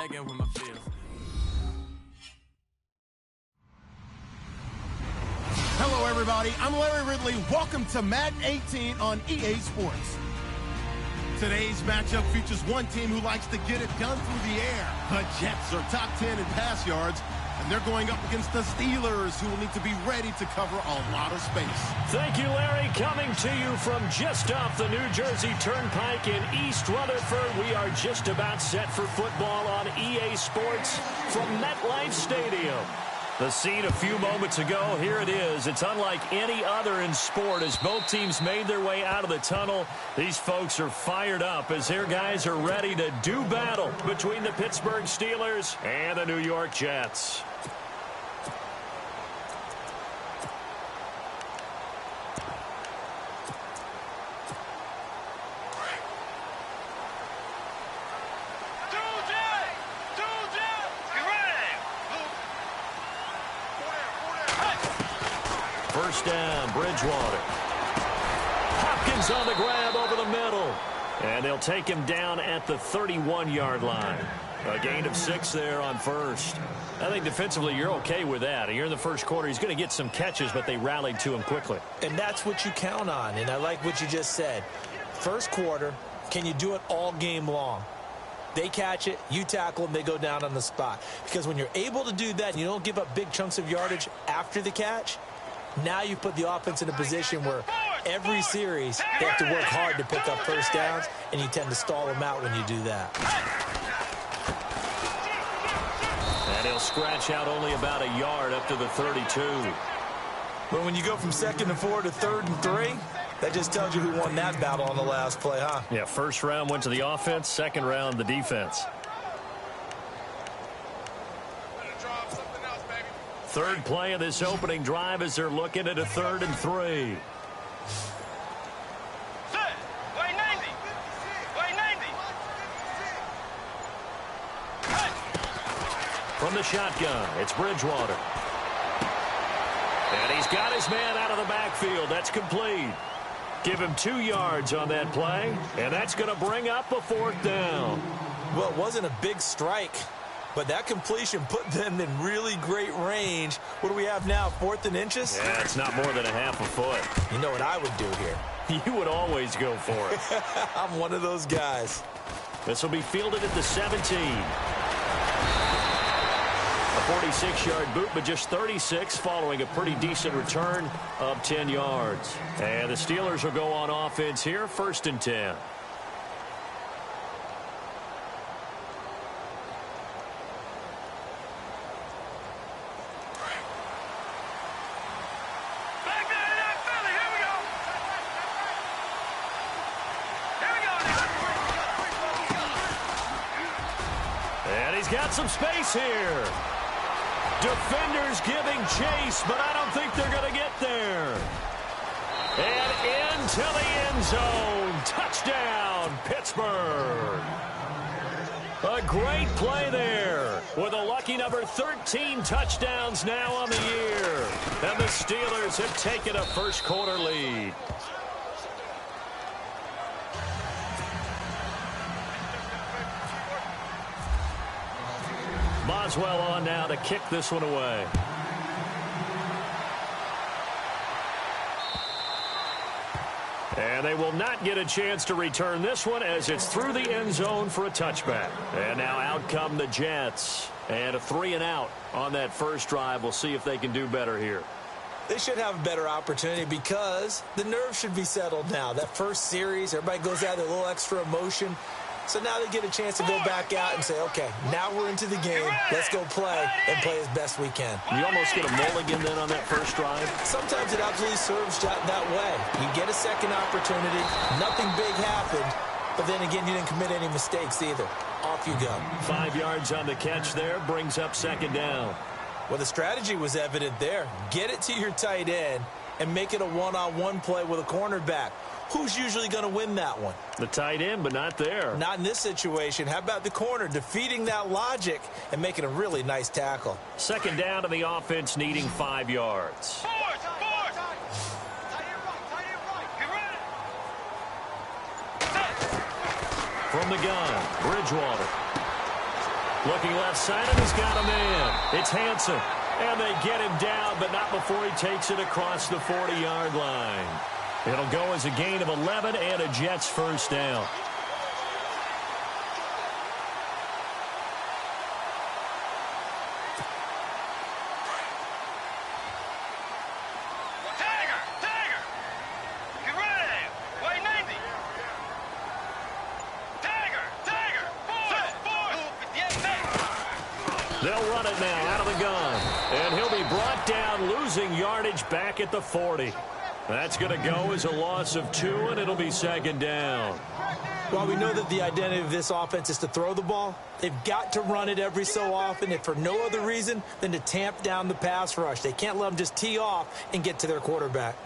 back in with my feels. Hello, everybody. I'm Larry Ridley. Welcome to Madden 18 on EA Sports. Today's matchup features one team who likes to get it done through the air. The Jets are top 10 in pass yards, and they're going up against the Steelers, who will need to be ready to cover a lot of space. Thank you, Larry. Coming to you from just off the New Jersey Turnpike in East Rutherford, we are just about set for football on EA Sports from MetLife Stadium. The scene a few moments ago, here it is. It's unlike any other in sport as both teams made their way out of the tunnel. These folks are fired up as their guys are ready to do battle between the Pittsburgh Steelers and the New York Jets. First down, Bridgewater. Hopkins on the grab over the middle. And they'll take him down at the 31-yard line. A gain of 6 there on first. I think defensively you're okay with that. Here in the first quarter, he's going to get some catches, but they rallied to him quickly. And that's what you count on, and I like what you just said. First quarter, can you do it all game long? They catch it, you tackle them, they go down on the spot. Because when you're able to do that and you don't give up big chunks of yardage after the catch, now you put the offense in a position where every series they have to work hard to pick up first downs, and you tend to stall them out when you do that. And he'll scratch out only about a yard up to the 32. But when you go from 2nd and 4 to 3rd and 3, that just tells you who won that battle on the last play, huh? Yeah, first round went to the offense, second round the defense. Third play of this opening drive as they're looking at a 3rd and 3. From the shotgun, it's Bridgewater. And he's got his man out of the backfield. That's complete. Give him 2 yards on that play, and that's going to bring up a 4th down. Well, it wasn't a big strike, but that completion put them in really great range. What do we have now, 4th and inches? Yeah, it's not more than a half a foot. You know what I would do here? You would always go for it. I'm one of those guys. This will be fielded at the 17. A 46-yard boot, but just 36 following a pretty decent return of 10 yards. And the Steelers will go on offense here, 1st and 10. And he's got some space here. Defenders giving chase, but I don't think they're going to get there. And into the end zone. Touchdown, Pittsburgh. A great play there with a lucky number 13 touchdowns now on the year. And the Steelers have taken a first quarter lead. Boswell on now to kick this one away. And they will not get a chance to return this one as it's through the end zone for a touchback. And now out come the Jets. And a 3-and-out on that first drive. We'll see if they can do better here. They should have a better opportunity because the nerves should be settled now. That first series, everybody goes out with a little extra emotion. So now they get a chance to go back out and say, okay, now we're into the game. Let's go play and play as best we can. You almost get a mulligan then on that first drive? Sometimes it absolutely serves that way. You get a second opportunity. Nothing big happened. But then again, you didn't commit any mistakes either. Off you go. 5 yards on the catch there. Brings up 2nd down. Well, the strategy was evident there. Get it to your tight end and make it a one-on-one play with a cornerback. Who's usually going to win that one? The tight end, but not there. Not in this situation. How about the corner defeating that logic and making a really nice tackle? 2nd down to the offense needing 5 yards. From the gun, Bridgewater. Looking left side, and he's got a man. It's Hansen. And they get him down, but not before he takes it across the 40-yard line. It'll go as a gain of 11 and a Jets first down. They'll run it now out of the gun. And he'll be brought down, losing yardage back at the 40. That's going to go as a loss of 2, and it'll be second down. While we know that the identity of this offense is to throw the ball, they've got to run it every so often, if for no other reason than to tamp down the pass rush. They can't let them just tee off and get to their quarterback.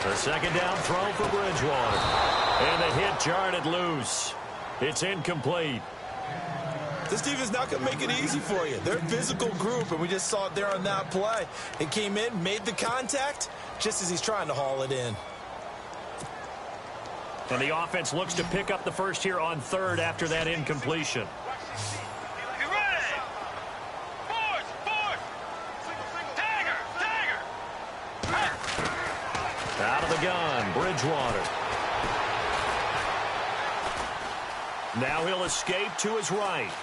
The second down throw for Bridgewater. And the hit jarred loose. It's incomplete. This team is not going to make it easy for you. They're a physical group, and we just saw it there on that play. It came in, made the contact, just as he's trying to haul it in. And the offense looks to pick up the first here on third after that incompletion. Out of the gun, Bridgewater. Now he'll escape to his right.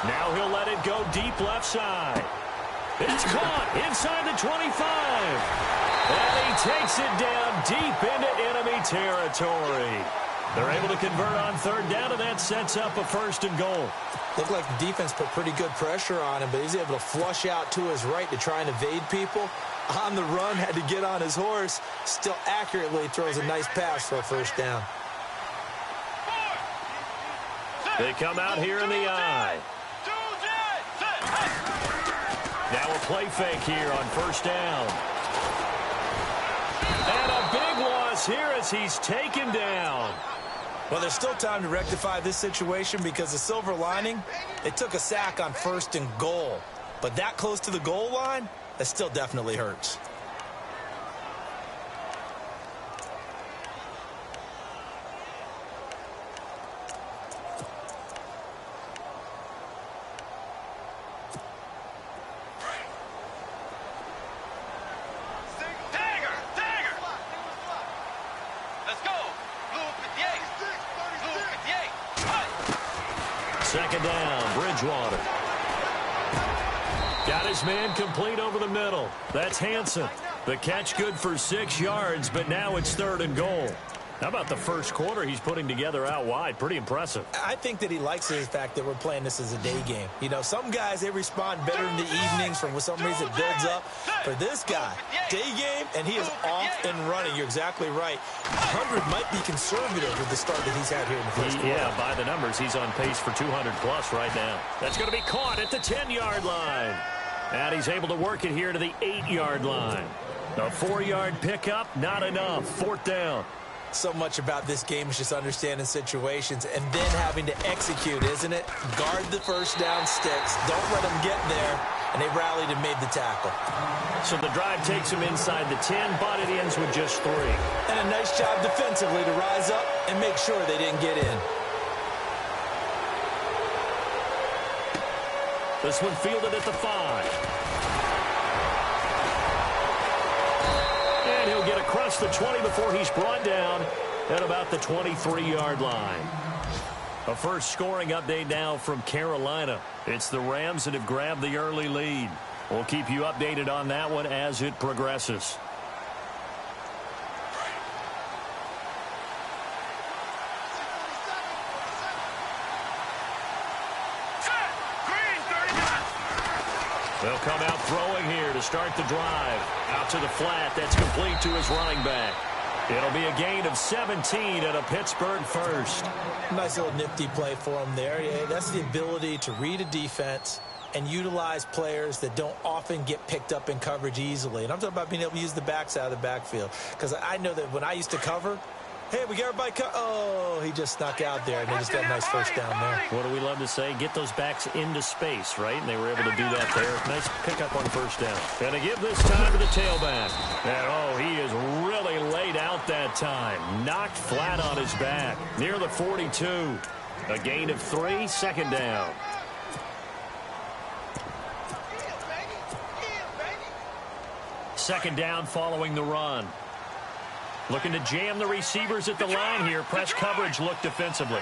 Now he'll let it go deep left side. It's caught inside the 25. And he takes it down deep into enemy territory. They're able to convert on third down, and that sets up a first and goal. Looked like the defense put pretty good pressure on him, but he's able to flush out to his right to try and evade people. On the run, had to get on his horse. Still accurately throws a nice pass for a first down. They come out here in the eye. Now a play fake here on first down. And a big loss here as he's taken down. Well, there's still time to rectify this situation because the silver lining, they took a sack on first and goal. But that close to the goal line, that still definitely hurts. Second down, Bridgewater. Got his man complete over the middle. That's Hansen. The catch good for 6 yards, but now it's third and goal. How about the first quarter he's putting together out wide? Pretty impressive. I think that he likes the fact that we're playing this as a day game. You know, some guys, they respond better in the evenings for some reason it builds up. For this guy, day game, and he is off and running. You're exactly right. 100 might be conservative with the start that he's had here in the first quarter. Yeah, by the numbers, he's on pace for 200-plus right now. That's going to be caught at the 10-yard line. And he's able to work it here to the 8-yard line. A 4-yard pickup, not enough. Fourth down. So much about this game is just understanding situations and then having to execute, isn't it? Guard the first down sticks. Don't let them get there. And they rallied and made the tackle. So the drive takes him inside the 10, but it ends with just 3. And a nice job defensively to rise up and make sure they didn't get in. This one fielded at the 5. And he'll get across the 20 before he's brought down at about the 23-yard line. A first scoring update now from Carolina. It's the Rams that have grabbed the early lead. We'll keep you updated on that one as it progresses. They'll come out throwing here to start the drive. Out to the flat. That's complete to his running back. It'll be a gain of 17 and a Pittsburgh first. Nice little nifty play for him there. Yeah, that's the ability to read a defense and utilize players that don't often get picked up in coverage easily. And I'm talking about being able to use the backside of the backfield. Because I know that when I used to cover, Hey, we got everybody cut. Oh, he just snuck out there, and they just got a nice first down there. What do we love to say? Get those backs into space, right? And they were able to do that there. Nice pickup on first down. And to give this time to the tailback. And, oh, he is really laid out that time. Knocked flat on his back. Near the 42. A gain of 3, second down. Second down following the run. Looking to jam the receivers at the line here. Press coverage look defensively.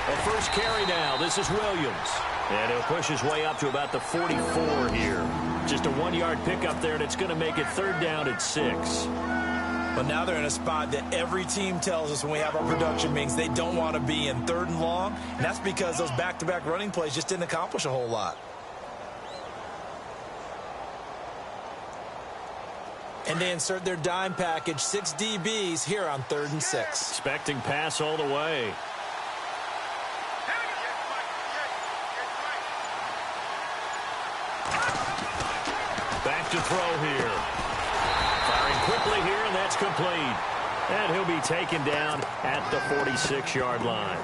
A first carry now. This is Williams. And he'll push his way up to about the 44 here. Just a 1-yard pickup there, and it's going to make it third down at 6. But now they're in a spot that every team tells us when we have our production meetings they don't want to be in, third and long. And that's because those back-to-back running plays just didn't accomplish a whole lot. And they insert their dime package, 6 DBs here on 3rd and 6. Expecting pass all the way. Back to throw here. Firing quickly here, and that's complete. And he'll be taken down at the 46-yard line.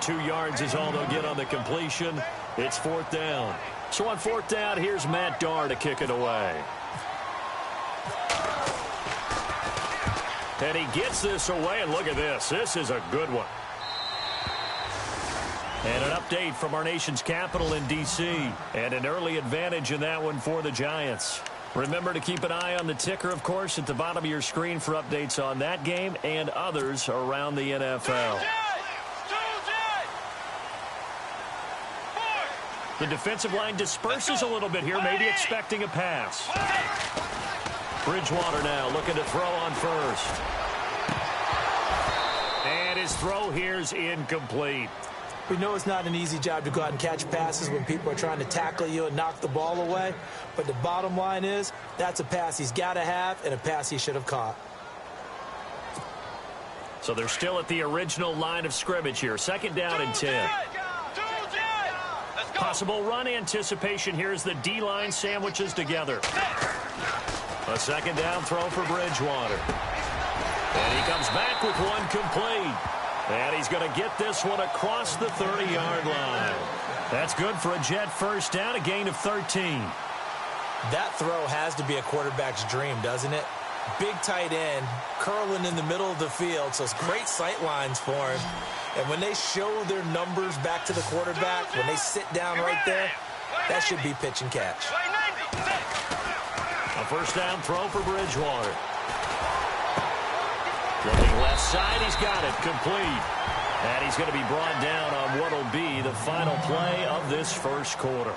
2 yards is all they'll get on the completion. It's 4th down. So on 4th down, here's Matt Darr to kick it away. And he gets this away, and look at this. This is a good one. And an update from our nation's capital in D.C. And an early advantage in that one for the Giants. Remember to keep an eye on the ticker, of course, at the bottom of your screen for updates on that game and others around the NFL. The defensive line disperses a little bit here, maybe expecting a pass. Bridgewater now looking to throw on first. And his throw here's incomplete. We know it's not an easy job to go out and catch passes when people are trying to tackle you and knock the ball away. But the bottom line is that's a pass he's got to have and a pass he should have caught. So they're still at the original line of scrimmage here. 2nd down and 10. Possible run anticipation here as the D-line sandwiches together. A 2nd down throw for Bridgewater. And he comes back with one complete. And he's going to get this one across the 30-yard line. That's good for a Jet first down, a gain of 13. That throw has to be a quarterback's dream, doesn't it? Big tight end, curling in the middle of the field, so it's great sight lines for him. And when they show their numbers back to the quarterback, when they sit down right there, that should be pitch and catch. A first down throw for Bridgewater. Looking left side, he's got it, complete. And he's going to be brought down on what will be the final play of this first quarter.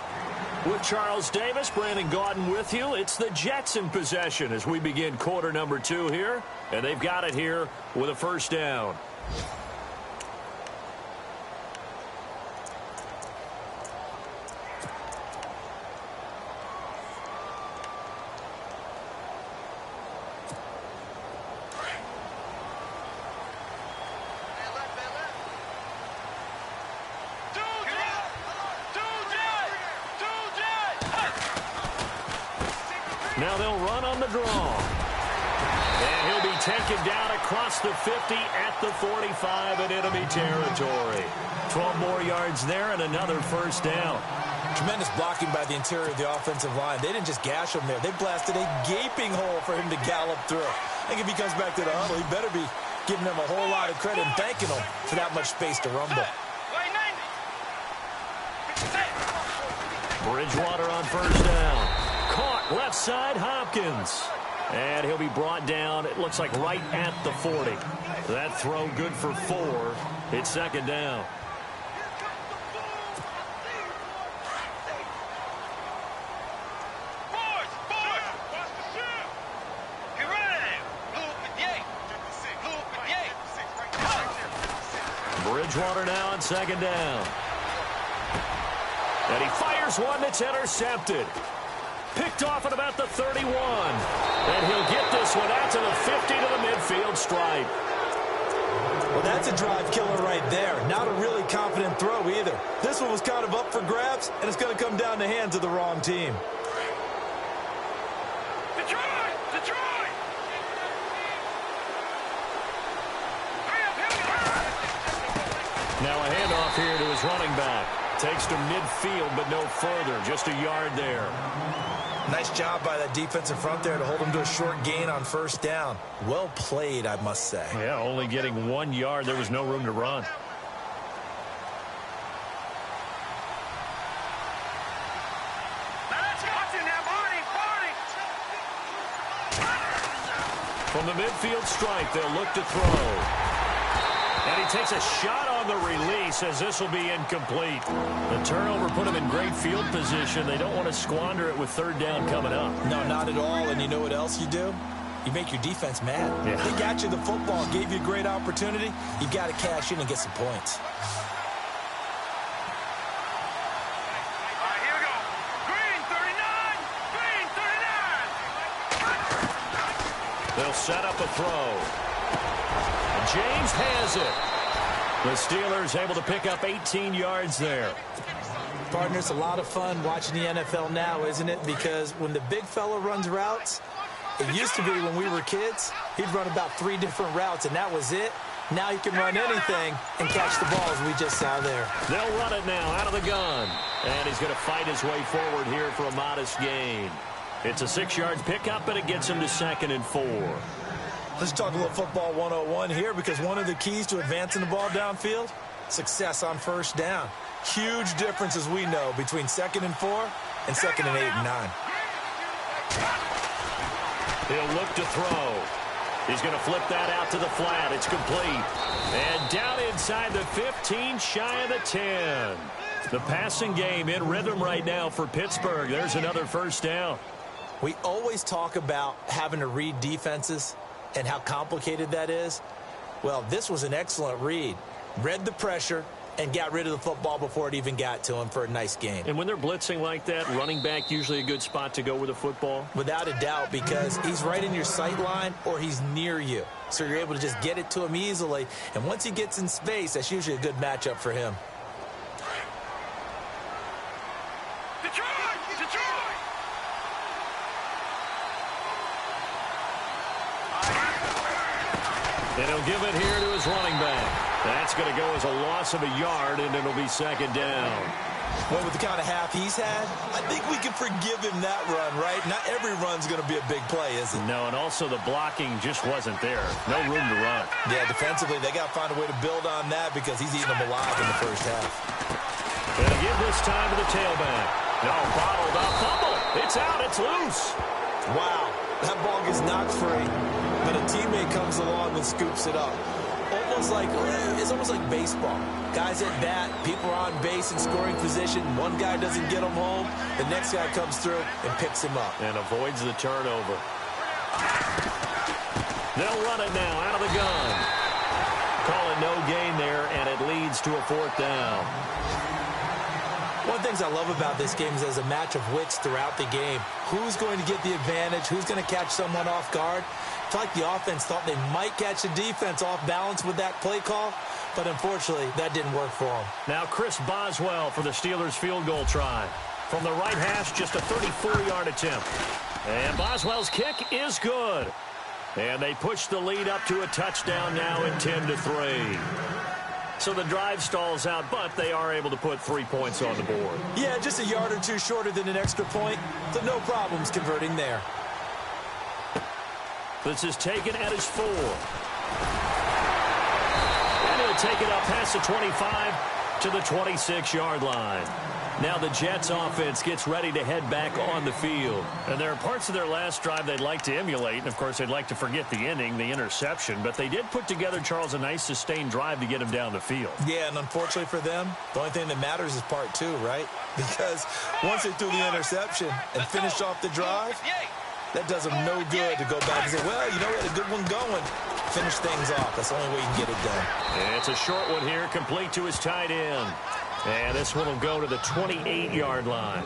With Charles Davis, Brandon Gaudin with you. It's the Jets in possession as we begin quarter number 2 here. And they've got it here with a first down. Now they'll run on the draw. And he'll be taken down across the 50 at the 45 in enemy territory. 12 more yards there and another first down. Tremendous blocking by the interior of the offensive line. They didn't just gash him there. They blasted a gaping hole for him to gallop through. I think if he comes back to the huddle, he better be giving them a whole lot of credit and thanking them for that much space to rumble. Bridgewater on first down. Caught left side, Hopkins. And he'll be brought down, it looks like right at the 40. That throw good for 4. It's second down. Bridgewater now on second down. And he fires one that's intercepted. Picked off at about the 31. And he'll get this one out to the 50 to the midfield stripe. Well, that's a drive killer right there. Not a really confident throw either. This one was kind of up for grabs, and it's going to come down the hands of the wrong team. his running back. Takes to midfield, but no further. Just a yard there. Nice job by that defensive front there to hold him to a short gain on first down. Well played, I must say. Yeah, only getting 1 yard. There was no room to run. From the midfield strike, they'll look to throw. And he takes a shot on the release as this will be incomplete. The turnover put him in great field position. They don't want to squander it with third down coming up. No, not at all. And you know what else you do? You make your defense mad. Yeah. They got you the football, gave you a great opportunity. You've got to cash in and get some points. Here we go. Green 39. Green 39. They'll set up a throw. James has it. The Steelers able to pick up 18 yards there. Partner, it's a lot of fun watching the NFL now, isn't it? Because when the big fella runs routes, it used to be when we were kids, he'd run about 3 different routes, and that was it. Now he can run anything and catch the ball, as we just saw there. They'll run it now out of the gun. And he's going to fight his way forward here for a modest gain. It's a 6-yard pickup, and it gets him to 2nd and 4. Let's talk a little football 101 here, because one of the keys to advancing the ball downfield, success on first down. Huge difference, as we know, between 2nd and 4 and 2nd and 8 and 9. He'll look to throw. He's going to flip that out to the flat. It's complete. And down inside the 15, shy of the 10. The passing game in rhythm right now for Pittsburgh. There's another first down. We always talk about having to read defenses and how complicated that is. Well, this was an excellent read. Read the pressure and got rid of the football before it even got to him for a nice gain. And when they're blitzing like that, running back usually a good spot to go with the football? Without a doubt, because he's right in your sight line or he's near you. So you're able to just get it to him easily. And once he gets in space, that's usually a good matchup for him. And he'll give it here to his running back. That's going to go as a loss of a yard, and it'll be 2nd down. Well, with the kind of half he's had, I think we can forgive him that run, right? Not every run's going to be a big play, is it? No, and also the blocking just wasn't there. No room to run. Yeah, defensively, they got to find a way to build on that because he's eating them alive in the first half. They'll give this time to the tailback. No, bottled up. Fumble. It's out. It's loose. Wow, that ball gets knocked free, but a teammate comes along and scoops it up. It's almost like baseball. Guys at bat, people are on base in scoring position. One guy doesn't get him home. The next guy comes through and picks him up. And avoids the turnover. They'll run it now out of the gun. Call it no gain there, and it leads to a 4th down. One of the things I love about this game is there's a match of wits throughout the game. Who's going to get the advantage? Who's going to catch someone off guard? I feel like the offense thought they might catch the defense off balance with that play call, but unfortunately, that didn't work for them. Now Chris Boswell for the Steelers field goal try. From the right hash, just a 34-yard attempt. And Boswell's kick is good. And they push the lead up to a touchdown now at 10-3. So the drive stalls out, but they are able to put 3 points on the board. Yeah, just a yard or two shorter than an extra point, so no problems converting there. This is taken at his 4. And he'll take it up past the 25 to the 26-yard line. Now the Jets offense gets ready to head back on the field. And there are parts of their last drive they'd like to emulate. And, of course, they'd like to forget the ending, the interception. But they did put together, Charles, a nice sustained drive to get him down the field. Yeah, and unfortunately for them, the only thing that matters is part 2, right? Because once they threw the interception and finished off the drive, that does them no good to go back and say, well, you know, we had a good one going. Finish things off. That's the only way you can get it done. And it's a short one here, complete to his tight end. And this one will go to the 28-yard line.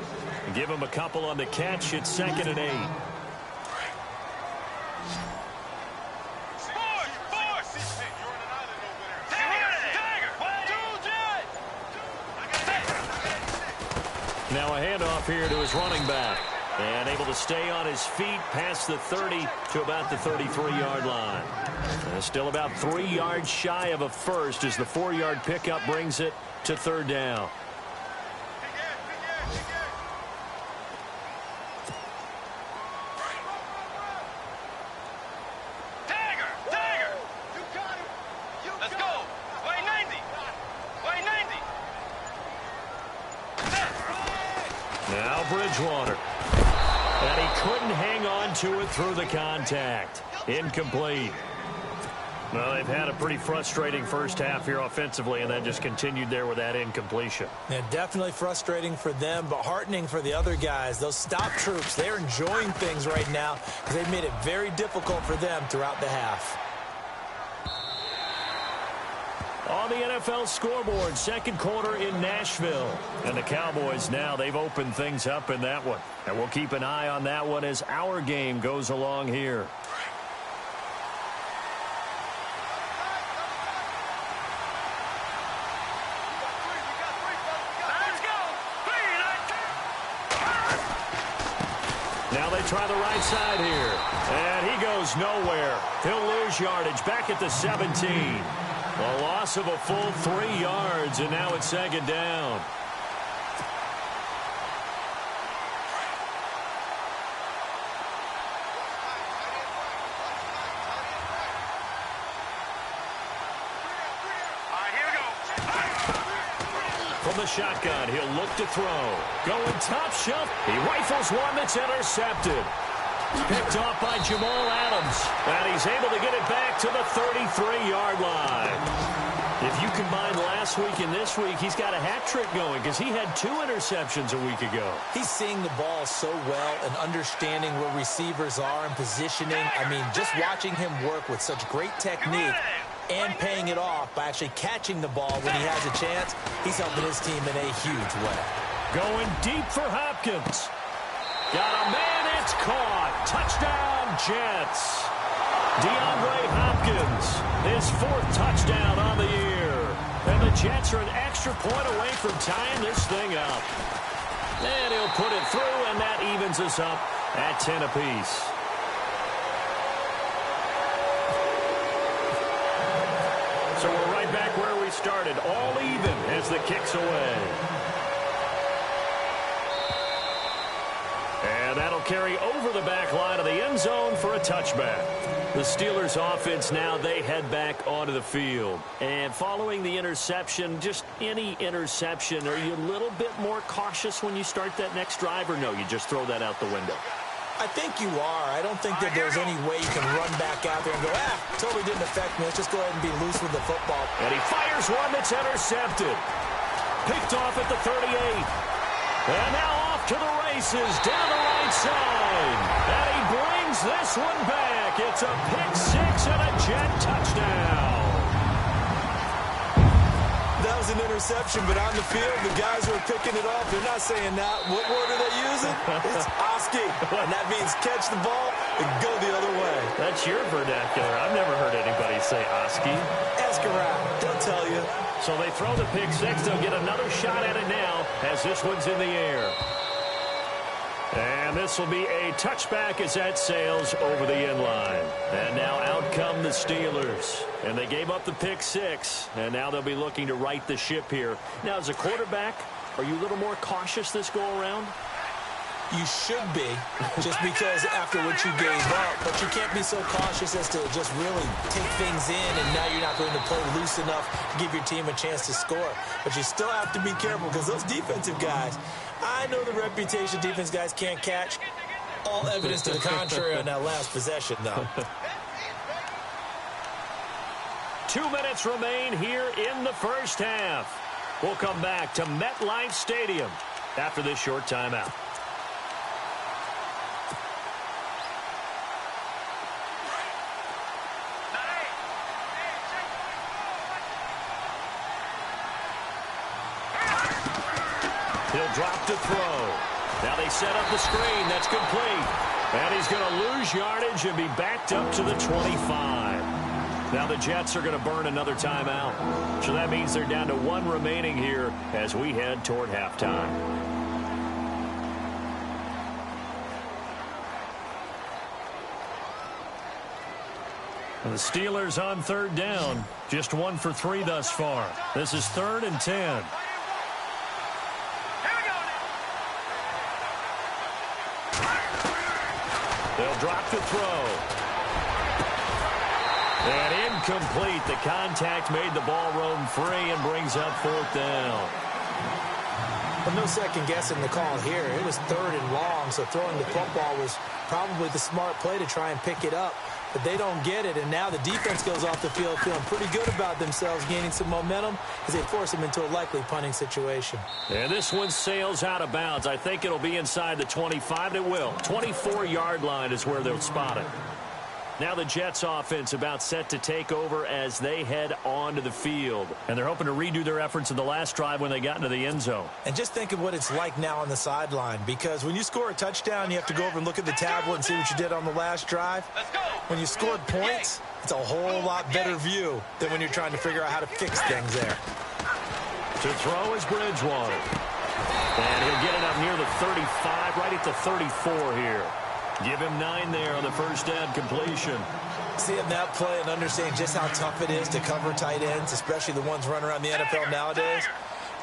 Give him a couple on the catch. It's 2nd and 8. Now a handoff here to his running back. And able to stay on his feet past the 30 to about the 33-yard line. Still about 3 yards shy of a first as the 4-yard pickup brings it to third down. Let's go. Way 90. Way 90. Now Bridgewater. And he couldn't hang on to it through the contact. Incomplete. Well, they've had a pretty frustrating first half here offensively, and then just continued there with that incompletion. Yeah, definitely frustrating for them, but heartening for the other guys. Those stop troops, they're enjoying things right now because they've made it very difficult for them throughout the half. On the NFL scoreboard, second quarter in Nashville. And the Cowboys now, they've opened things up in that one. And we'll keep an eye on that one as our game goes along here. Now they try the right side here. And he goes nowhere. He'll lose yardage back at the 17. A loss of a full 3 yards, and now it's second down. All right, here we go. From the shotgun, he'll look to throw. Going top shelf. He rifles one that's intercepted. Picked off by Jamal Adams. And he's able to get it back to the 33-yard line. If you combine last week and this week, he's got a hat trick going because he had 2 interceptions a week ago. He's seeing the ball so well and understanding where receivers are and positioning. I mean, just watching him work with such great technique and paying it off by actually catching the ball when he has a chance, he's helping his team in a huge way. Going deep for Hopkins. Got a man, it's caught. Touchdown, Jets. DeAndre Hopkins, his 4th touchdown on the year. And the Jets are an extra point away from tying this thing up. And he'll put it through, and that evens us up at 10 apiece. So we're right back where we started, all even as the kick's away. And that'll carry over the back line of the end zone for a touchback. The Steelers offense now, they head back onto the field. And following the interception, just any interception, are you a little bit more cautious when you start that next drive, or no, you just throw that out the window? I think you are. I don't think that there's any way you can run back out there and go, totally didn't affect me. Let's just go ahead and be loose with the football. And he fires one that's intercepted. Picked off at the 38. And now off to the races down the right side. And he brings this one back. It's a pick-6 and a Jet touchdown. That was an interception, but on the field, the guys who are picking it off, they're not saying that. What word are they using? It's Oski. And that means catch the ball and go the other way. That's your vernacular. I've never heard anybody say Oski. Ask around. They'll tell you. So they throw the pick-6. They'll get another shot at it now as this one's in the air. And this will be a touchback as that sails over the end line. And now out come the Steelers. And they gave up the pick-6. And now they'll be looking to right the ship here. Now, as a quarterback, are you a little more cautious this go-around? You should be, just because after what you gave up. But you can't be so cautious as to just really take things in, and now you're not going to play loose enough to give your team a chance to score. But you still have to be careful because those defensive guys, I know the reputation defense guys can't catch. All evidence to the contrary on that last possession, though. 2 minutes remain here in the first half. We'll come back to MetLife Stadium after this short timeout. He'll drop to throw. Now they set up the screen. That's complete. And he's going to lose yardage and be backed up to the 25. Now the Jets are going to burn another timeout. So that means they're down to 1 remaining here as we head toward halftime. The Steelers on third down. Just 1 for 3 thus far. This is 3rd and 10. They'll drop to throw. And incomplete. The contact made the ball roam free and brings up 4th down. Well, no second guessing the call here. It was 3rd and long, so throwing the football was probably the smart play to try and pick it up. But they don't get it, and now the defense goes off the field feeling pretty good about themselves, gaining some momentum as they force them into a likely punting situation. And this one sails out of bounds. I think it'll be inside the 25. It will. 24-yard line is where they'll spot it. Now the Jets offense about set to take over as they head onto the field. And they're hoping to redo their efforts in the last drive when they got into the end zone. And just think of what it's like now on the sideline, because when you score a touchdown, you have to go over and look at the tablet and see what you did on the last drive. When you scored points, it's a whole lot better view than when you're trying to figure out how to fix things there. To throw is Bridgewater. And he'll get it up near the 35, right at the 34 here. Give him 9 there on the first down completion. Seeing that play and understanding just how tough it is to cover tight ends, especially the ones running around the NFL nowadays,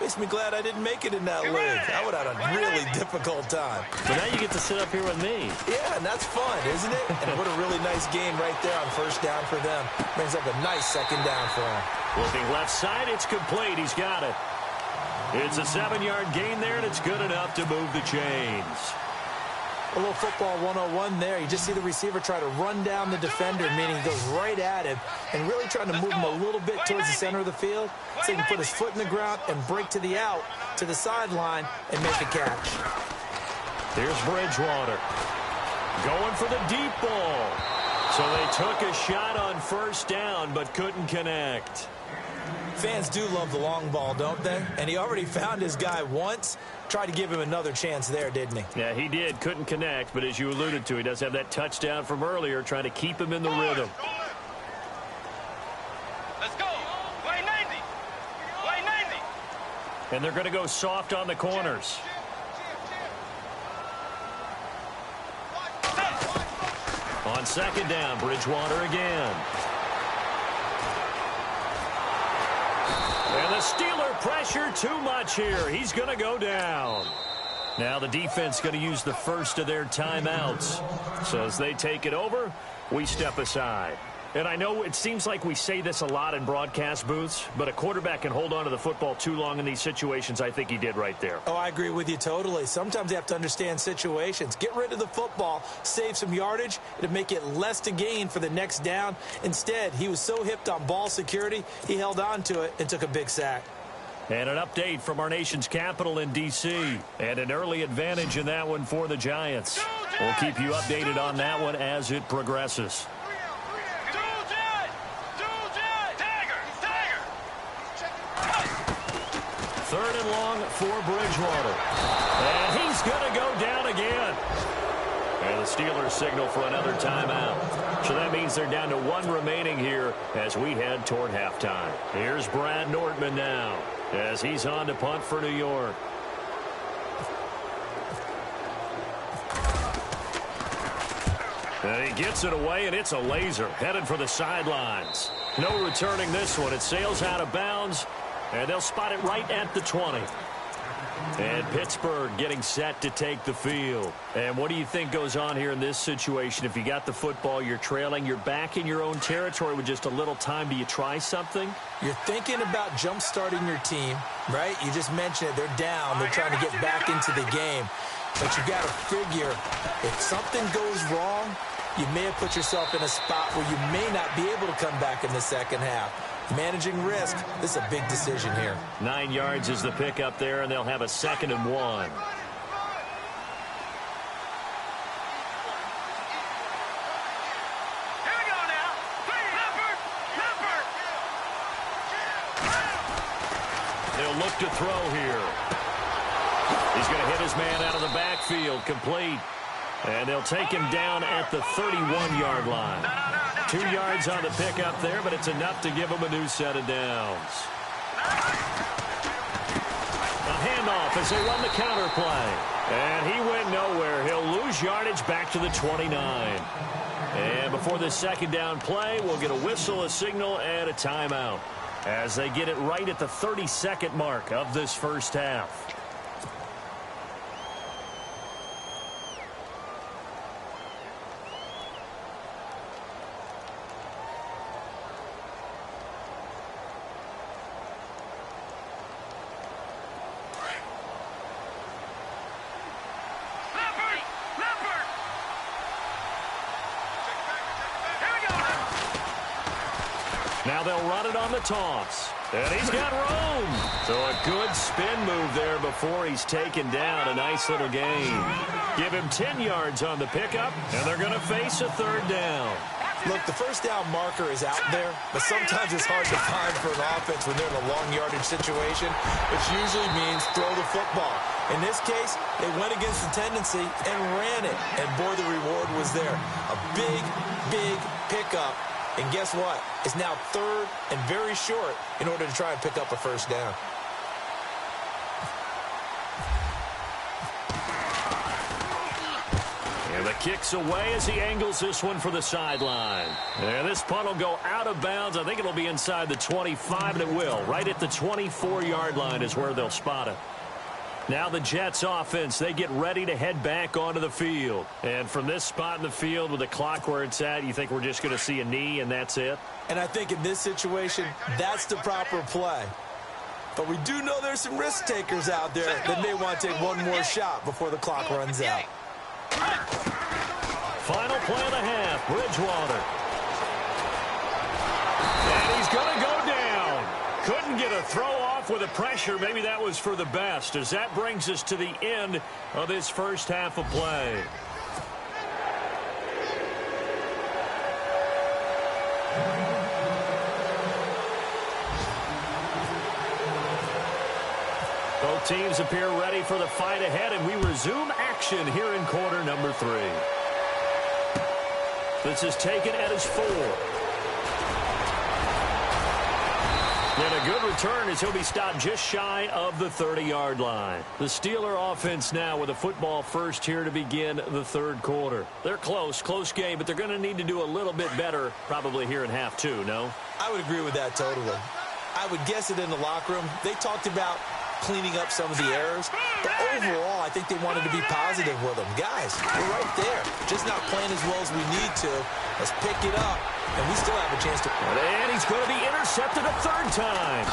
makes me glad I didn't make it in that league. I would have had a really difficult time. But now you get to sit up here with me. Yeah, and that's fun, isn't it? And what a really nice game right there on first down for them. Brings up a nice second down for him. Looking left side, it's complete. He's got it. It's a 7-yard gain there, and it's good enough to move the chains. A little football 101 there. You just see the receiver try to run down the defender, meaning he goes right at him and really trying to move him a little bit towards the center of the field so he can put his foot in the ground and break to the out, to the sideline, and make a catch. Here's Bridgewater going for the deep ball. So they took a shot on first down but couldn't connect. Fans do love the long ball, don't they? And he already found his guy once. Tried to give him another chance there, didn't he? Yeah, he did. Couldn't connect, but as you alluded to, he does have that touchdown from earlier, trying to keep him in the rhythm. Let's go. Play 90. Play 90. And they're going to go soft on the corners. On second down, Bridgewater again. And the Steeler pressure too much here. He's going to go down. Now the defense going to use the first of their timeouts. So as they take it over, we step aside. And I know it seems like we say this a lot in broadcast booths, but a quarterback can hold on to the football too long in these situations. I think he did right there. Oh, I agree with you totally. Sometimes you have to understand situations. Get rid of the football, save some yardage, to make it less to gain for the next down. Instead, he was so hipped on ball security, he held on to it and took a big sack. And an update from our nation's capital in D.C. And an early advantage in that one for the Giants. We'll keep you updated on that one as it progresses. Third and long for Bridgewater. And he's going to go down again. And the Steelers signal for another timeout. So that means they're down to 1 remaining here as we head toward halftime. Here's Brad Nortman now as he's on to punt for New York. And he gets it away, and it's a laser headed for the sidelines. No returning this one. It sails out of bounds. And they'll spot it right at the 20. And Pittsburgh getting set to take the field. And what do you think goes on here in this situation? If you got the football, you're trailing, you're back in your own territory with just a little time. Do you try something? You're thinking about jump-starting your team, right? You just mentioned it. They're down. They're trying to get back into the game. But you got to figure, if something goes wrong, you may have put yourself in a spot where you may not be able to come back in the second half. Managing risk, this is a big decision here. 9 yards is the pickup there, and they'll have a 2nd and 1. Here we go now. They'll look to throw here. He's going to hit his man out of the backfield, complete. And they'll take him down at the 31-yard line. 2 yards on the pickup there, but it's enough to give him a new set of downs. A handoff as they run the counter play. And he went nowhere. He'll lose yardage back to the 29. And before this second down play, we'll get a whistle, a signal, and a timeout as they get it right at the 30-second mark of this first half. Now they'll run it on the toss. And he's got room. So a good spin move there before he's taken down. A nice little gain. Give him 10 yards on the pickup, and they're going to face a third down. Look, the first down marker is out there, but sometimes it's hard to find for an offense when they're in a long yardage situation, which usually means throw the football. In this case, they went against the tendency and ran it. And, boy, the reward was there. A big, big pickup. And guess what? It's now third and very short in order to try and pick up a first down. And the kick's away as he angles this one for the sideline. And this punt will go out of bounds. I think it'll be inside the 25, and it will. Right at the 24-yard line is where they'll spot it. Now the Jets offense, they get ready to head back onto the field. And from this spot in the field with the clock where it's at, you think we're just going to see a knee and that's it? And I think in this situation, that's the proper play. But we do know there's some risk takers out there that may want to take one more shot before the clock runs out. Final play of the half, Bridgewater. And he's going to go down. Couldn't get a throw off with the pressure. Maybe that was for the best, as that brings us to the end of this first half of play. Both teams appear ready for the fight ahead, and we resume action here in quarter number 3. This is taken at his 4. And a good return as he'll be stopped just shy of the 30-yard line. The Steeler offense now with a football first here to begin the third quarter. They're close game, but they're going to need to do a little bit better probably here in half 2, no? I would agree with that totally. I would guess it in the locker room. They talked about cleaning up some of the errors, but overall, I think they wanted to be positive with them. Guys, we're right there. Just not playing as well as we need to. Let's pick it up, and we still have a chance to. And he's going to be intercepted a third time.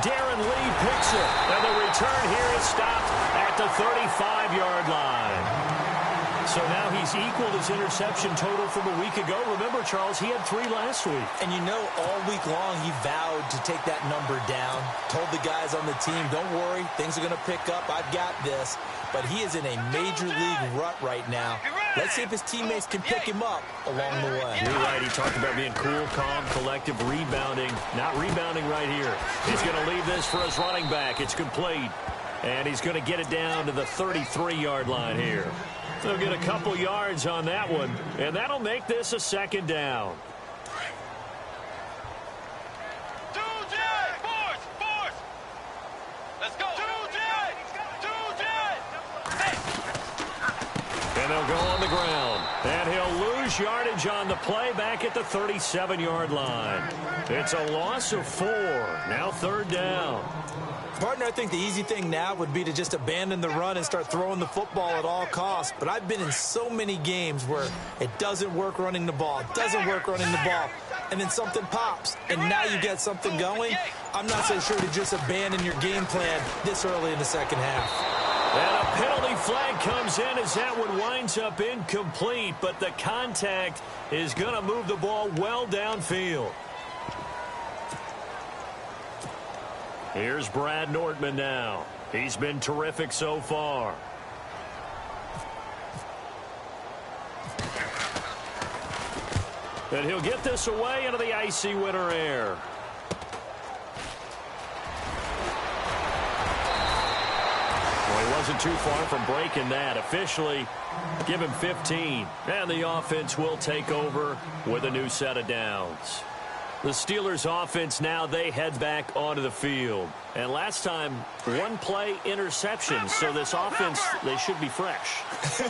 Darren Lee picks it, and the return here is stopped at the 35-yard line. So now he's equaled his interception total from a week ago. Remember, Charles, he had 3 last week. And you know, all week long he vowed to take that number down. Told the guys on the team, don't worry, things are going to pick up. I've got this. But he is in a major league rut right now. Let's see if his teammates can pick him up along the way. You're right. He talked about being cool, calm, collective, rebounding. Not rebounding right here. He's going to leave this for his running back. It's complete. And he's going to get it down to the 33-yard line here. They'll get a couple yards on that one, and that'll make this a second down. Let's go. And they'll go on the ground. And he'll lose yardage on the play back at the 37-yard line. It's a loss of 4. Now third down. Partner, I think the easy thing now would be to just abandon the run and start throwing the football at all costs. But I've been in so many games where it doesn't work running the ball, and then something pops, and now you get something going. I'm not so sure to just abandon your game plan this early in the second half. And a penalty flag comes in as that one winds up incomplete, but the contact is going to move the ball well downfield. Here's Brad Nordman now. He's been terrific so far. And he'll get this away into the icy winter air. Well, he wasn't too far from breaking that. Officially, give him 15. And the offense will take over with a new set of downs. The Steelers offense now, they head back onto the field. And last time, one play interception. So this offense, they should be fresh.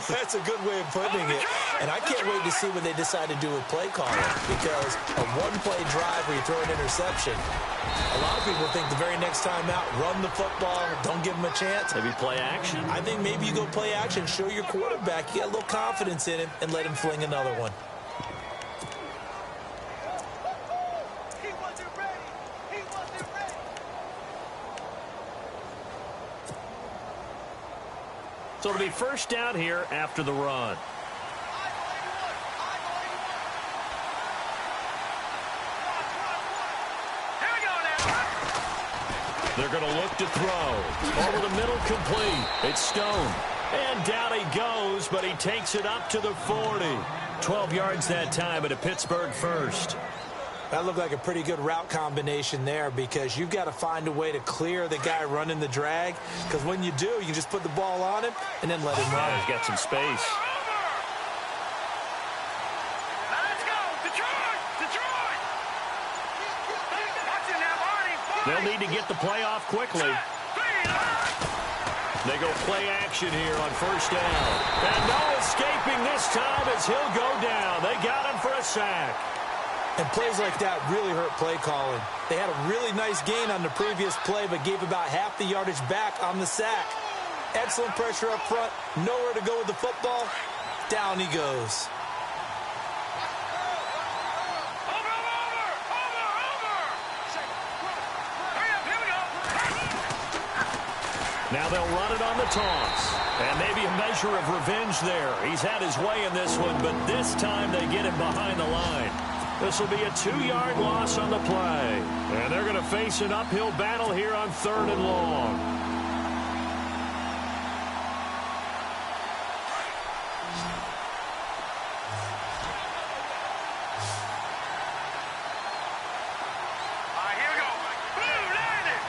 That's a good way of putting it. And I can't wait to see what they decide to do with play calling. Because a one-play drive where you throw an interception, a lot of people think the very next time out, run the football, don't give them a chance. Maybe play action. I think maybe you go play action, show your quarterback, you get a little confidence in him, and let him fling another one. So it'll be first down here after the run. They're going to look to throw. Over the middle, complete. It's Stone. And down he goes, but he takes it up to the 40. 12 yards that time, at a Pittsburgh first. That looked like a pretty good route combination there, because you've got to find a way to clear the guy running the drag, because when you do, you can just put the ball on him and then let him run. He's got some space. Let's go! Detroit! Detroit! Watch it now, Barney! They'll need to get the play off quickly. They go play action here on first down. And no escaping this time as he'll go down. They got him for a sack. And plays like that really hurt play calling. They had a really nice gain on the previous play, but gave about half the yardage back on the sack. Excellent pressure up front. Nowhere to go with the football. Down he goes. Now they'll run it on the toss. And maybe a measure of revenge there. He's had his way in this one, but this time they get him behind the line. This will be a 2-yard loss on the play. And they're going to face an uphill battle here on 3rd and long. Here we go. Boom, landed.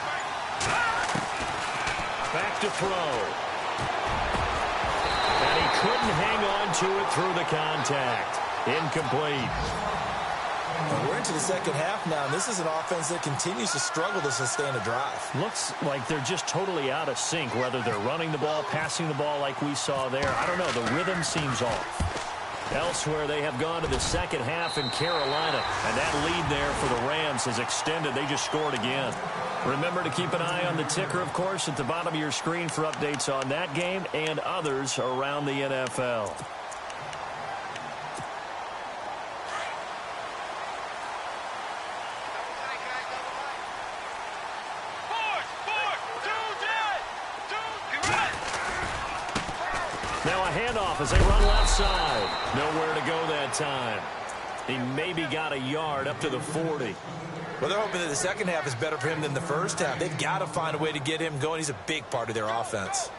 Back to throw. And he couldn't hang on to it through the contact. Incomplete. We're into the second half now, and this is an offense that continues to struggle to sustain a drive. Looks like they're just totally out of sync, whether they're running the ball, passing the ball like we saw there. I don't know. The rhythm seems off. Elsewhere, they have gone to the second half in Carolina, and that lead there for the Rams has extended. They just scored again. Remember to keep an eye on the ticker, of course, at the bottom of your screen for updates on that game and others around the NFL. Now a handoff as they run left side. Nowhere to go that time. He maybe got a yard up to the 40. Well, they're hoping that the second half is better for him than the first half. They've got to find a way to get him going. He's a big part of their offense.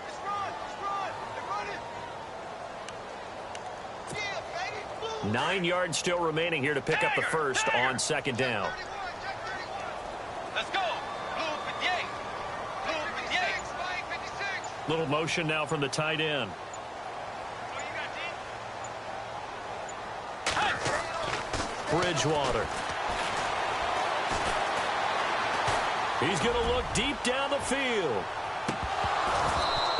9 yards still remaining here to pick up the first on second down. Let's go. Blue 58. Blue 58. Little motion now from the tight end. Bridgewater. He's going to look deep down the field.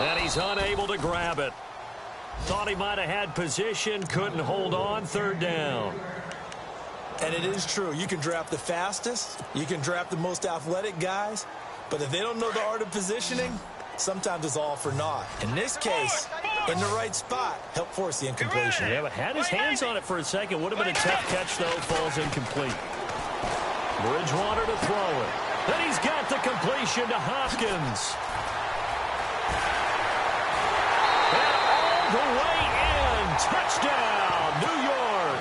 And he's unable to grab it. Thought he might have had position, couldn't hold on, 3rd down. And it is true. You can draft the fastest. You can draft the most athletic guys. But if they don't know the art of positioning, sometimes it's all for naught. In this case, in the right spot, help force the incompletion. Yeah, but had his hands on it for a second. Would have been a tough catch, though. Falls incomplete. Bridgewater to throw it. Then he's got the completion to Hopkins. And all the way in. Touchdown, New York.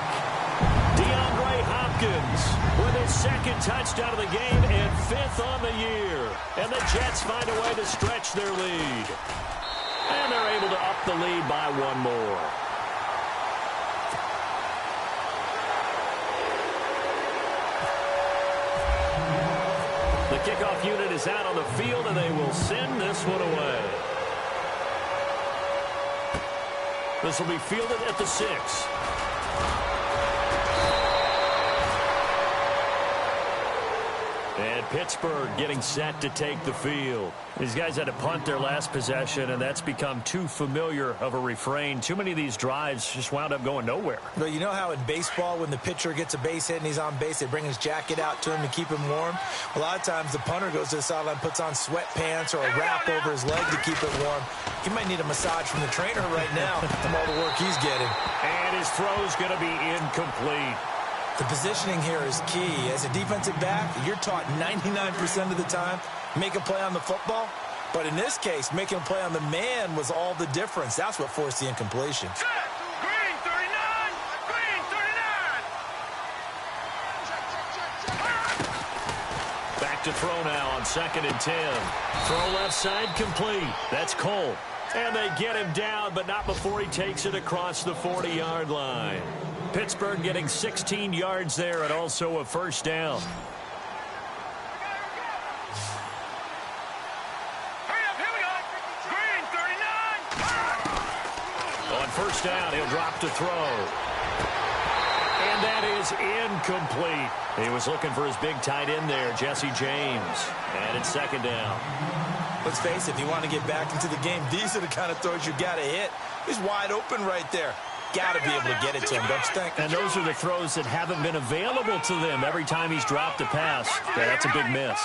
DeAndre Hopkins with his 2nd touchdown of the game and 5th on the year. And the Jets find a way to stretch their lead. And they're able to up the lead by 1 more. The kickoff unit is out on the field, and they will send this one away. This will be fielded at the 6. And Pittsburgh getting set to take the field. These guys had to punt their last possession, and that's become too familiar of a refrain. Too many of these drives just wound up going nowhere. But you know how in baseball, when the pitcher gets a base hit and he's on base, they bring his jacket out to him to keep him warm? A lot of times the punter goes to the sideline, puts on sweatpants or a wrap over his leg to keep it warm. He might need a massage from the trainer right now from all the work he's getting. And his throw's going to be incomplete. The positioning here is key. As a defensive back, you're taught 99% of the time, make a play on the football. But in this case, making a play on the man was all the difference. That's what forced the incompletion. Green 39! Green 39! Back to throw now on 2nd and 10. Throw left side complete. That's Cole. And they get him down, but not before he takes it across the 40-yard line. Pittsburgh getting 16 yards there and also a first down. Hurry up, here we go! Green 39! On first down, he'll drop to throw. And that is incomplete. He was looking for his big tight end there, Jesse James. And it's 2nd down. Let's face it, if you want to get back into the game, these are the kind of throws you got to hit. He's wide open right there. Got to be able to get it to him, don't you think? And those are the throws that haven't been available to them every time he's dropped a pass. Yeah, that's a big miss.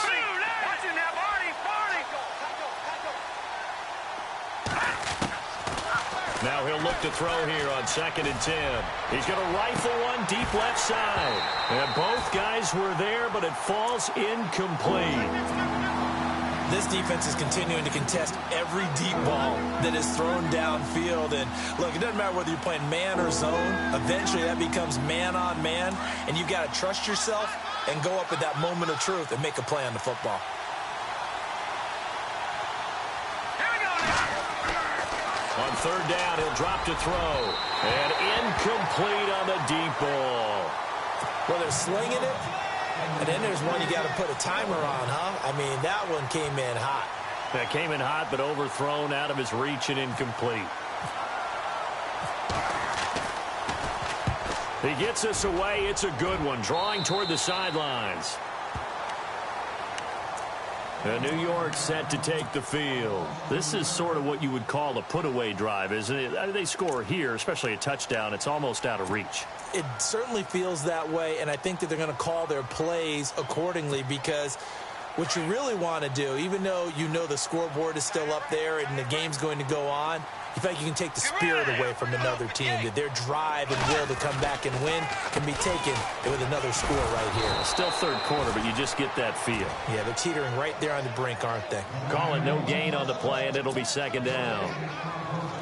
Now he'll look to throw here on 2nd and 10. He's going to rifle one deep left side. And both guys were there, but it falls incomplete. This defense is continuing to contest every deep ball that is thrown downfield. And, look, it doesn't matter whether you're playing man or zone. Eventually, that becomes man-on-man, and you've got to trust yourself and go up at that moment of truth and make a play on the football. On 3rd down, he'll drop to throw. And incomplete on the deep ball. Well, they're slinging it. And then there's one you got to put a timer on, huh? I mean, that one came in hot. That came in hot, but overthrown out of his reach and incomplete. He gets us away. It's a good one, drawing toward the sidelines. New York set to take the field. This is sort of what you would call a put-away drive, isn't it? They score here, especially a touchdown. It's almost out of reach. It certainly feels that way, and I think that they're going to call their plays accordingly, because what you really want to do, even though you know the scoreboard is still up there and the game's going to go on, you feel like you can take the spirit away from another team, that their drive and will to come back and win can be taken with another score right here. Still 3rd quarter, but you just get that feel. Yeah, they're teetering right there on the brink, aren't they? Call it no gain on the play, and it'll be 2nd down.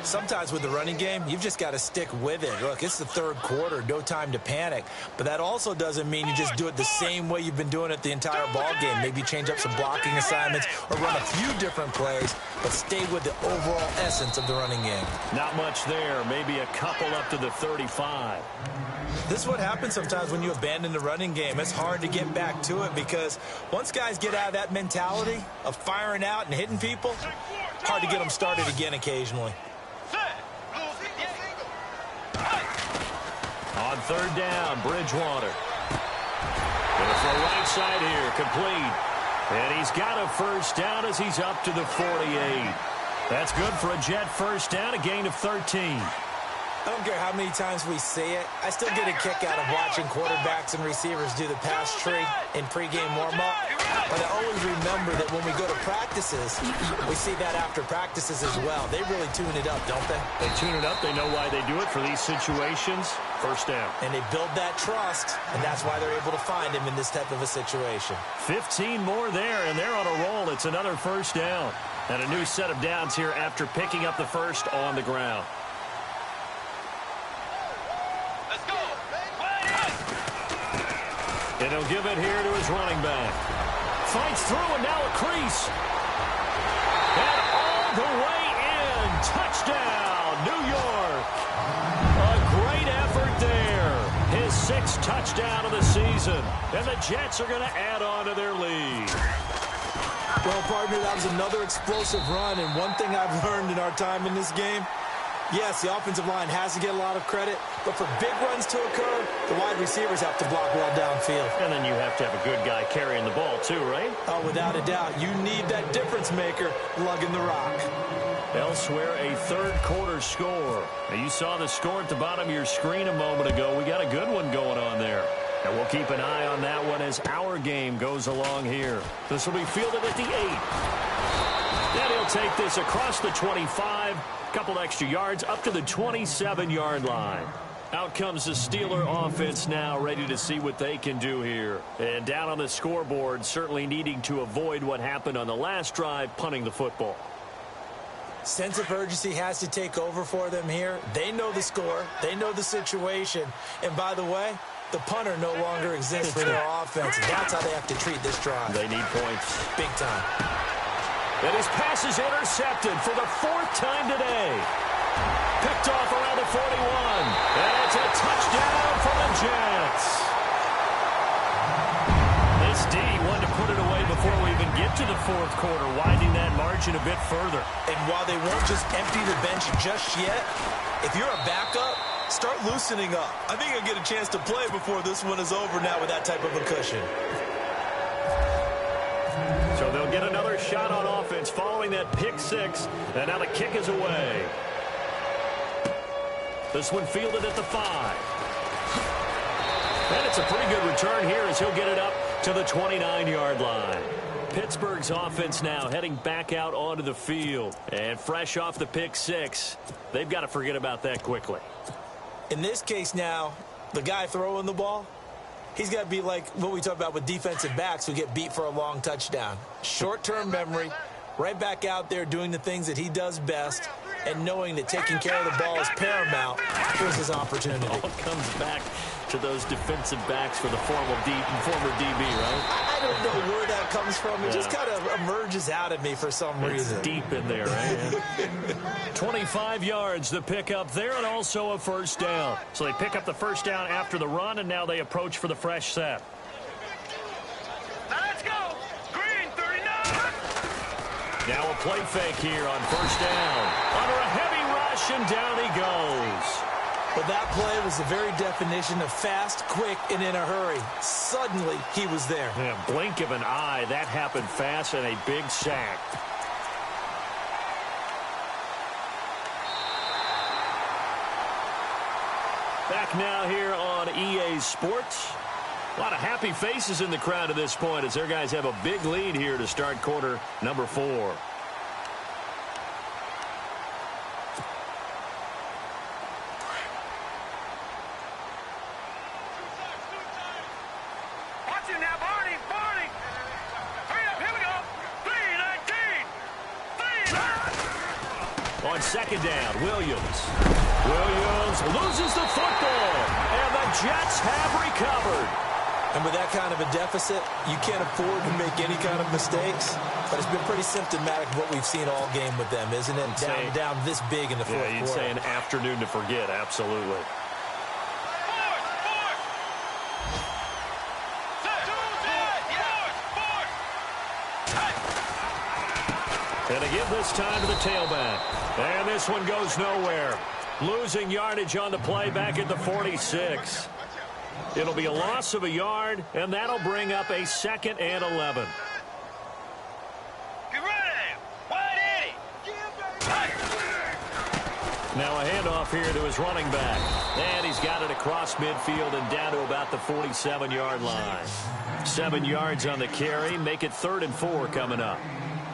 Sometimes with the running game, you've just got to stick with it. Look, it's the 3rd quarter, no time to panic. But that also doesn't mean you just do it the same way you've been doing it the entire ball game. Maybe change up some blocking assignments or run a few different plays, but stay with the overall essence of the running game. Not much there. Maybe a couple up to the 35. This is what happens sometimes when you abandon the running game. It's hard to get back to it because once guys get out of that mentality of firing out and hitting people, hard to get them started again occasionally. On 3rd down, Bridgewater. Going to throw right side here, complete. And he's got a first down as he's up to the 48. That's good for a Jet first down, a gain of 13. I don't care how many times we say it. I still get a kick out of watching quarterbacks and receivers do the pass tree in pregame warm-up. But I always remember that when we go to practices, we see that after practices as well. They really tune it up, don't they? They tune it up. They know why they do it for these situations. First down. And they build that trust, and that's why they're able to find him in this type of a situation. 15 more there, and they're on a roll. It's another first down. And a new set of downs here after picking up the first on the ground. And he'll give it here to his running back. Fights through, and now a crease. And all the way in. Touchdown, New York. A great effort there. His 6th touchdown of the season. And the Jets are going to add on to their lead. Well, partner, that was another explosive run. And one thing I've learned in our time in this game, Yes, the offensive line has to get a lot of credit, but for big runs to occur, the wide receivers have to block well downfield. And then you have to have a good guy carrying the ball too, right? Oh, without a doubt. You need that difference maker lugging the rock. Elsewhere, a third-quarter score. Now, you saw the score at the bottom of your screen a moment ago. We got a good one going on there. And we'll keep an eye on that one as our game goes along here. This will be fielded at the 8. And he'll take this across the 25. Couple extra yards up to the 27-yard line. Out comes the Steeler offense now, ready to see what they can do here. And down on the scoreboard, certainly needing to avoid what happened on the last drive, punting the football. Sense of urgency has to take over for them here. They know the score. They know the situation. And by the way, the punter no longer exists for their offense. That's how they have to treat this drive. They need points. Big time. And his pass is intercepted for the 4th time today. Picked off around the 41. And it's a touchdown for the Jets. This D wanted to put it away before we even get to the 4th quarter, widening that margin a bit further. And while they won't just empty the bench just yet, if you're a backup, start loosening up. I think you'll get a chance to play before this one is over now with that type of a cushion. So they'll get another shot on offense following that pick 6. And now the kick is away. This one fielded at the 5. And it's a pretty good return here as he'll get it up to the 29-yard line. Pittsburgh's offense now heading back out onto the field. And fresh off the pick 6, they've got to forget about that quickly. In this case now, the guy throwing the ball, he's got to be like what we talk about with defensive backs who get beat for a long touchdown. Short-term memory, right back out there doing the things that he does best, and knowing that taking care of the ball is paramount. Here's his opportunity. It all comes back to those defensive backs for the former DB, right? I don't know where that comes from. It just kind of emerges out of me for some reason. It's deep in there, right? 25 yards the pickup there, and also a first down. So they pick up the first down after the run, and now they approach for the fresh set. Now let's go. Green, 39. Now a play fake here on first down. Under a heavy rush, and down he goes. But that play was the very definition of fast, quick, and in a hurry. Suddenly, he was there. Yeah, blink of an eye, that happened fast, and a big sack. Back now here on EA Sports. A lot of happy faces in the crowd at this point as their guys have a big lead here to start quarter number 4. On second down, Williams loses the football, and the Jets have recovered. And with that kind of a deficit, you can't afford to make any kind of mistakes. But it's been pretty symptomatic of what we've seen all game with them, isn't it? Down this big in the fourth quarter. Yeah, you'd say an afternoon to forget, absolutely. And they give this time to the tailback. And this one goes nowhere. Losing yardage on the play back at the 46. It'll be a loss of a yard, and that'll bring up a 2nd and 11. Get ready. 180. Now a handoff here to his running back. And he's got it across midfield and down to about the 47-yard line. 7 yards on the carry. Make it 3rd and 4 coming up.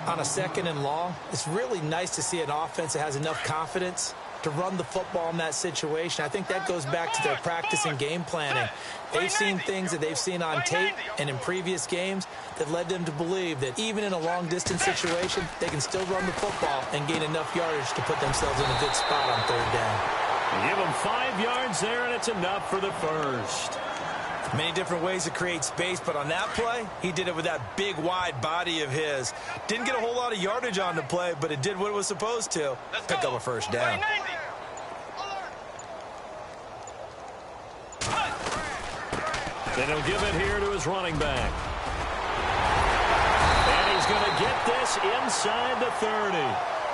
On a 2nd and long, it's really nice to see an offense that has enough confidence to run the football in that situation. I think that goes back to their practice and game planning. They've seen things that they've seen on tape and in previous games that led them to believe that even in a long-distance situation, they can still run the football and gain enough yardage to put themselves in a good spot on 3rd down. Give them 5 yards there, and it's enough for the first. Many different ways to create space, but on that play, he did it with that big, wide body of his. Didn't get a whole lot of yardage on the play, but it did what it was supposed to. Pick up a first down. Then he'll give it here to his running back. And he's going to get this inside the 30.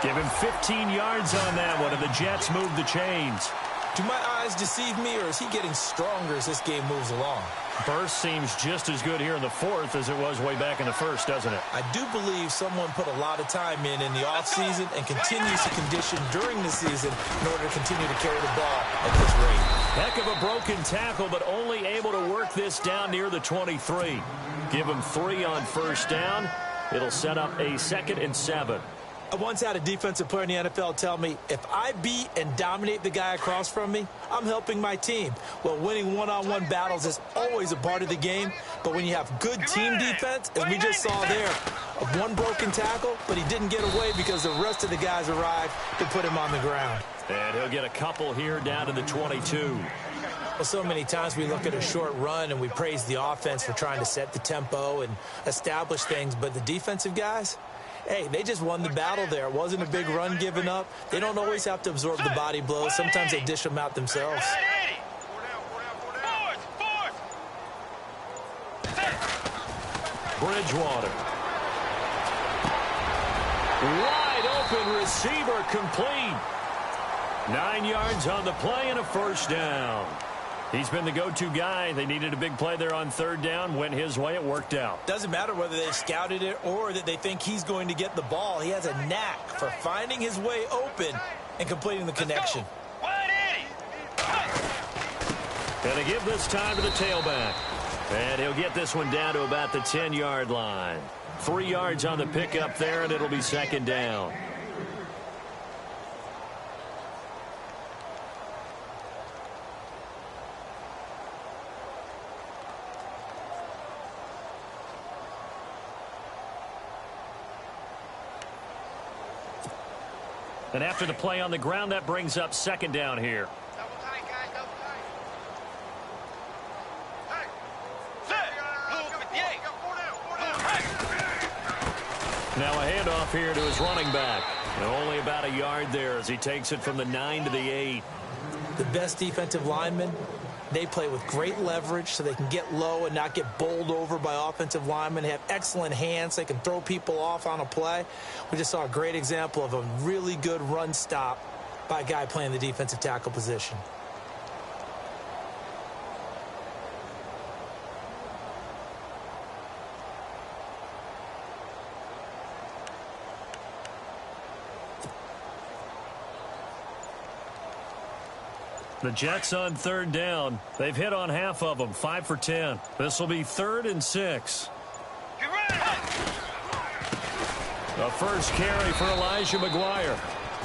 Give him 15 yards on that one, and the Jets move the chains. Do my eyes deceive me, or is he getting stronger as this game moves along? Burst seems just as good here in the fourth as it was way back in the first, doesn't it? I do believe someone put a lot of time in the offseason and continues to condition during the season in order to continue to carry the ball at this rate. Heck of a broken tackle, but only able to work this down near the 23. Give him 3 on first down. It'll set up a 2nd and 7. I once had a defensive player in the NFL tell me, if I beat and dominate the guy across from me, I'm helping my team. Well, winning one-on-one battles is always a part of the game, but when you have good team defense, as we just saw there, one broken tackle, but he didn't get away because the rest of the guys arrived to put him on the ground. And he'll get a couple here down to the 22. Well, so many times we look at a short run and we praise the offense for trying to set the tempo and establish things, but the defensive guys, hey, they just won the battle there. It wasn't a big run given up. They don't always have to absorb the body blows. Sometimes they dish them out themselves. Bridgewater. Wide open receiver complete. 9 yards on the play and a first down. He's been the go-to guy. They needed a big play there on third down. Went his way. It worked out. Doesn't matter whether they scouted it or that they think he's going to get the ball. He has a knack for finding his way open and completing the connection. Gonna give this time to the tailback. And he'll get this one down to about the 10-yard line. 3 yards on the pickup there, and it'll be 2nd down. And after the play on the ground, that brings up 2nd down here. Double tight, guys, double tight. Hey, set. Blue 58. Now a handoff here to his running back. And only about a yard there as he takes it from the 9 to the 8. The best defensive linemen, they play with great leverage so they can get low and not get bowled over by offensive linemen. They have excellent hands. They can throw people off on a play. We just saw a great example of a really good run stop by a guy playing the defensive tackle position. The Jets on third down. They've hit on half of them, 5 for 10. This will be 3rd and 6. Get ready. A first carry for Elijah McGuire.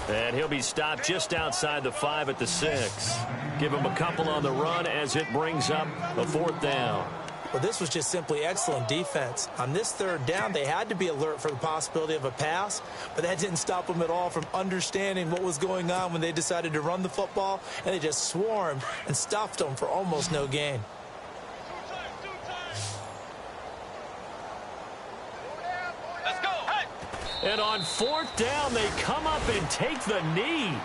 And he'll be stopped just outside the 5 at the 6. Give him a couple on the run as it brings up a 4th down. Well, this was just simply excellent defense. On this 3rd down, they had to be alert for the possibility of a pass, but that didn't stop them at all from understanding what was going on when they decided to run the football, and they just swarmed and stuffed them for almost no gain. Let's go. Hey. And on 4th down, they come up and take the knee.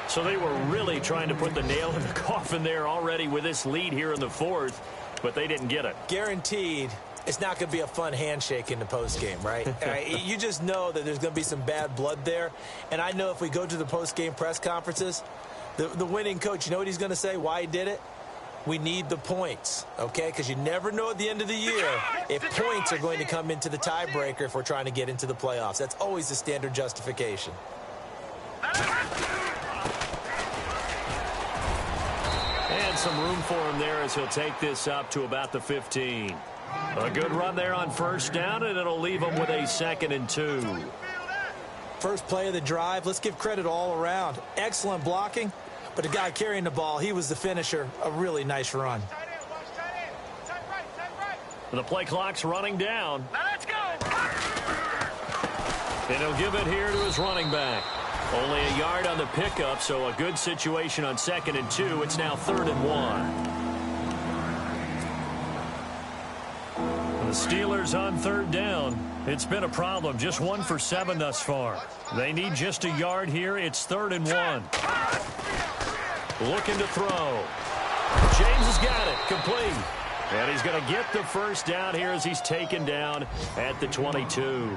So they were really trying to put the nail in the coffin there already with this lead here in the 4th. But they didn't get it. Guaranteed, it's not going to be a fun handshake in the postgame, right? You just know that there's going to be some bad blood there. And I know if we go to the postgame press conferences, the winning coach, you know what he's going to say, why he did it? We need the points, okay? Because you never know at the end of the year if points are going to come into the tiebreaker if we're trying to get into the playoffs. That's always the standard justification. And some room for him there as he'll take this up to about the 15. A good run there on first down, and it'll leave him with a 2nd and 2. First play of the drive, let's give credit all around. Excellent blocking, but the guy carrying the ball, he was the finisher. A really nice run. The play clock's running down. Now let's go. And he'll give it here to his running back. Only a yard on the pickup, so a good situation on 2nd and 2. It's now 3rd and 1. The Steelers on 3rd down. It's been a problem. Just 1 for 7 thus far. They need just a yard here. It's 3rd and 1. Looking to throw. James has got it. Complete. And he's going to get the first down here as he's taken down at the 22.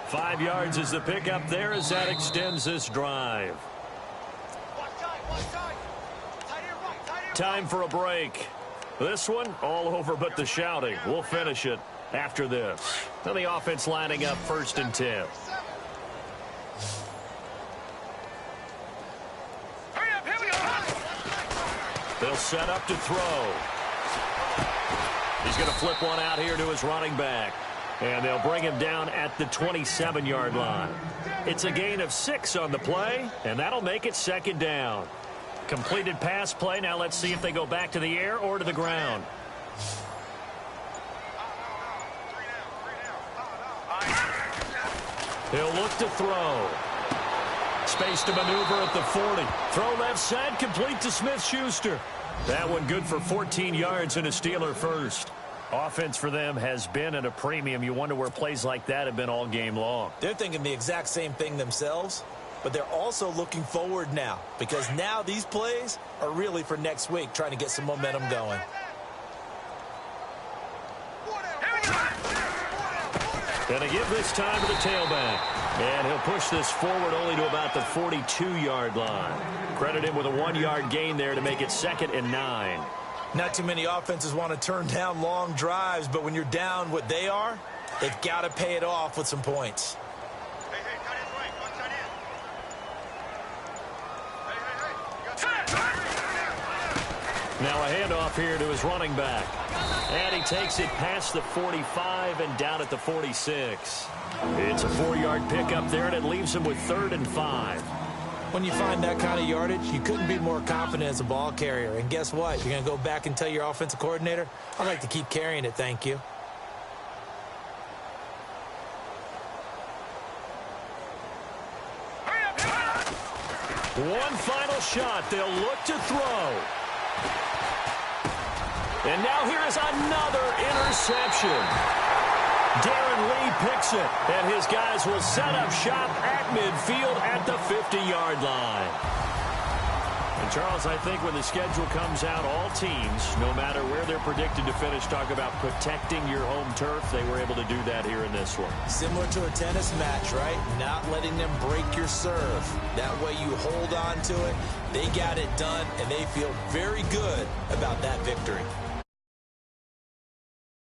5 yards is the pickup there as that extends this drive. Time for a break. This one, all over but the shouting. We'll finish it after this. Now the offense lining up 1st and 10. They'll set up to throw. He's going to flip one out here to his running back. And they'll bring him down at the 27-yard line. It's a gain of 6 on the play, and that'll make it 2nd down. Completed pass play. Now let's see if they go back to the air or to the ground. He'll look to throw. Space to maneuver at the 40. Throw left side, complete to Smith-Schuster. That one good for 14 yards and a Steeler first. Offense for them has been at a premium. You wonder where plays like that have been all game long. They're thinking the exact same thing themselves, but they're also looking forward now because now these plays are really for next week, trying to get some momentum going. And a give this time to the tailback. And he'll push this forward only to about the 42-yard line. Credit him with a 1-yard gain there to make it 2nd and 9. Not too many offenses want to turn down long drives, but when you're down what they are, they've got to pay it off with some points. Now a handoff here to his running back. And he takes it past the 45 and down at the 46. It's a 4-yard pickup there, and it leaves him with 3rd and 5. When you find that kind of yardage, you couldn't be more confident as a ball carrier. And guess what? You're going to go back and tell your offensive coordinator, I'd like to keep carrying it, thank you. One final shot. They'll look to throw. And now here is another interception. Darren Lee picks it, and his guys will set up shop at midfield at the 50-yard line. And, Charles, I think when the schedule comes out, all teams, no matter where they're predicted to finish, talk about protecting your home turf. They were able to do that here in this one. Similar to a tennis match, right? Not letting them break your serve. That way you hold on to it. They got it done, and they feel very good about that victory.